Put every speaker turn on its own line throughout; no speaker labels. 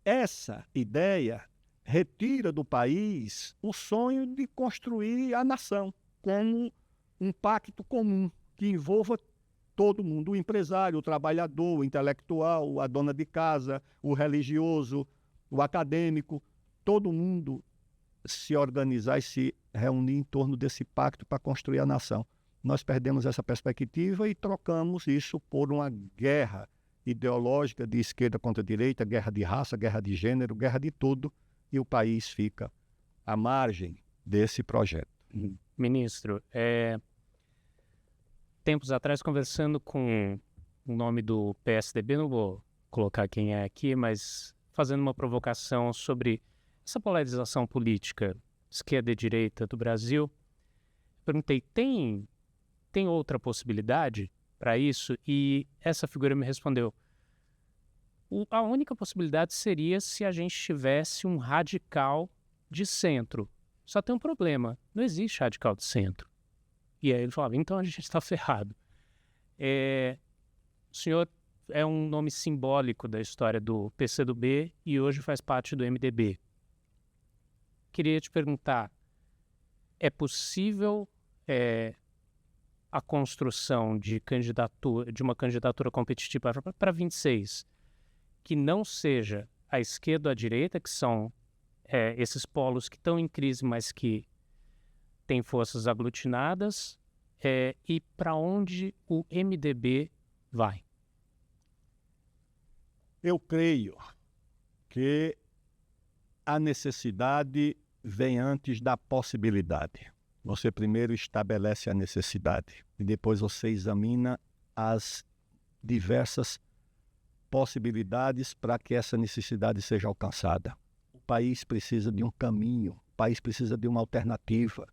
essa ideia retira do país o sonho de construir a nação como um pacto comum que envolva todo mundo, o empresário, o trabalhador, o intelectual, a dona de casa, o religioso, o acadêmico, todo mundo se organizar e se reunir em torno desse pacto para construir a nação. Nós perdemos essa perspectiva e trocamos isso por uma guerra ideológica de esquerda contra direita, guerra de raça, guerra de gênero, guerra de tudo, e o país fica à margem desse projeto.
Ministro, tempos atrás, conversando com o nome do PSDB, não vou colocar quem é aqui, mas fazendo uma provocação sobre essa polarização política, esquerda e direita do Brasil, perguntei, tem outra possibilidade para isso? E essa figura me respondeu, a única possibilidade seria se a gente tivesse um radical de centro. Só tem um problema, não existe radical de centro. E aí ele falava, então a gente está ferrado. O senhor é um nome simbólico da história do PCdoB e hoje faz parte do MDB. Queria te perguntar, é possível a construção de uma candidatura competitiva para 26 que não seja a esquerda ou a direita, que são esses polos que estão em crise, mas que têm forças aglutinadas, e para onde o MDB vai?
Eu creio que a necessidade vem antes da possibilidade. Você primeiro estabelece a necessidade e depois você examina as diversas possibilidades para que essa necessidade seja alcançada. O país precisa de um caminho, o país precisa de uma alternativa.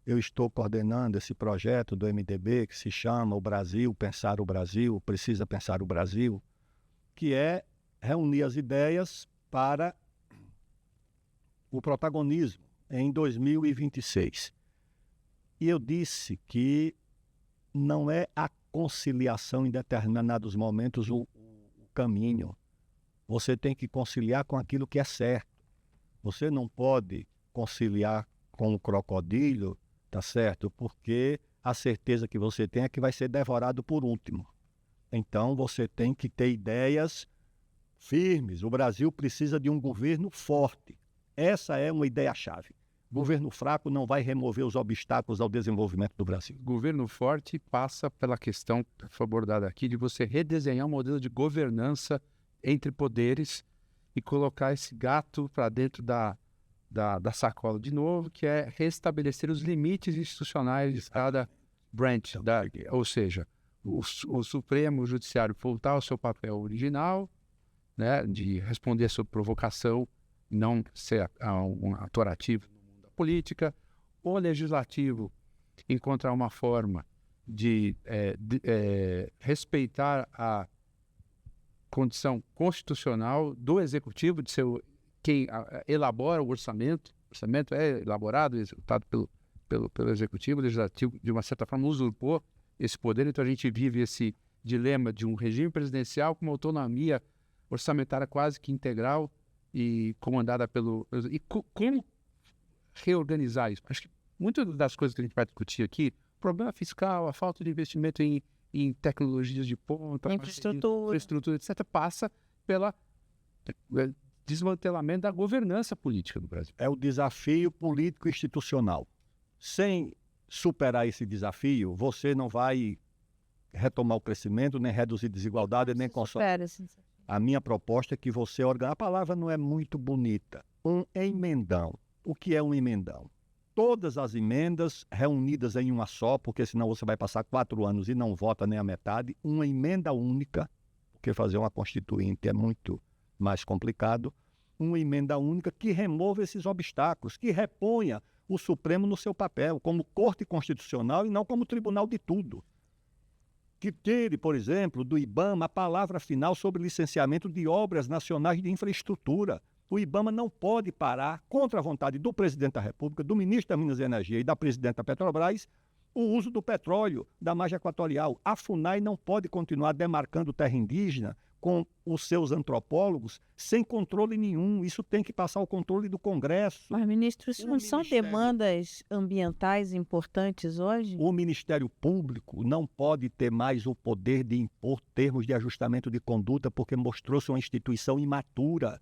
Eu estou coordenando esse projeto do MDB que se chama O Brasil, Pensar o Brasil, Precisa Pensar o Brasil, que é reunir as ideias para o protagonismo em 2026. E eu disse que não é a conciliação em determinados momentos o caminho. Você tem que conciliar com aquilo que é certo. Você não pode conciliar com o crocodilo, tá certo? Porque a certeza que você tem é que vai ser devorado por último. Então você tem que ter ideias firmes. O Brasil precisa de um governo forte. Essa é uma ideia-chave. Governo fraco não vai remover os obstáculos ao desenvolvimento do Brasil.
Governo forte passa pela questão que foi abordada aqui de você redesenhar um modelo de governança entre poderes e colocar esse gato para dentro da sacola de novo, que é restabelecer os limites institucionais de cada branch, ou seja, o Supremo Judiciário voltar ao seu papel original, né, de responder a sua provocação, não ser um ator ativo no mundo da política, o Legislativo encontrar uma forma de respeitar a condição constitucional do Executivo, de ser quem elabora o orçamento. O orçamento é elaborado e executado pelo Executivo. O Legislativo, de uma certa forma, usurpou esse poder. Então a gente vive esse dilema de um regime presidencial com uma autonomia orçamentária quase que integral e comandada pelo... E como reorganizar isso? Acho que muitas das coisas que a gente vai discutir aqui, o problema fiscal, a falta de investimento em tecnologias de ponta, infraestrutura, etc., passa pela desmantelamento da governança política do Brasil.
É o desafio político institucional. Sem superar esse desafio, você não vai retomar o crescimento, nem reduzir desigualdade, nem consolidar. A minha proposta é que você organize. A palavra não é muito bonita. Um emendão. O que é um emendão? Todas as emendas reunidas em uma só, porque senão você vai passar 4 anos e não vota nem a metade. Uma emenda única, porque fazer uma constituinte é muito mais complicado. Uma emenda única que remova esses obstáculos, que reponha o Supremo no seu papel, como Corte Constitucional e não como Tribunal de tudo. Que tire, por exemplo, do IBAMA a palavra final sobre licenciamento de obras nacionais de infraestrutura. O IBAMA não pode parar, contra a vontade do presidente da República, do ministro da Minas e Energia e da presidente da Petrobras, o uso do petróleo da margem equatorial. A FUNAI não pode continuar demarcando terra indígena com os seus antropólogos sem controle nenhum. Isso tem que passar o controle do Congresso.
Mas, ministro, isso
O
não são
Ministério-
demandas ambientais importantes hoje?
O Ministério Público não pode ter mais o poder de impor termos de ajustamento de conduta, porque mostrou-se uma instituição imatura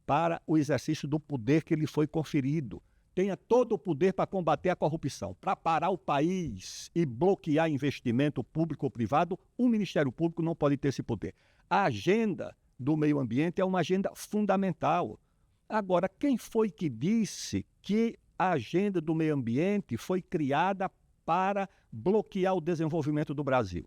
para o exercício do poder que lhe foi conferido. Tenha todo o poder para combater a corrupção, para parar o país e bloquear investimento público ou privado, o Ministério Público não pode ter esse poder. A agenda do meio ambiente é uma agenda fundamental. Agora, quem foi que disse que a agenda do meio ambiente foi criada para bloquear o desenvolvimento do Brasil?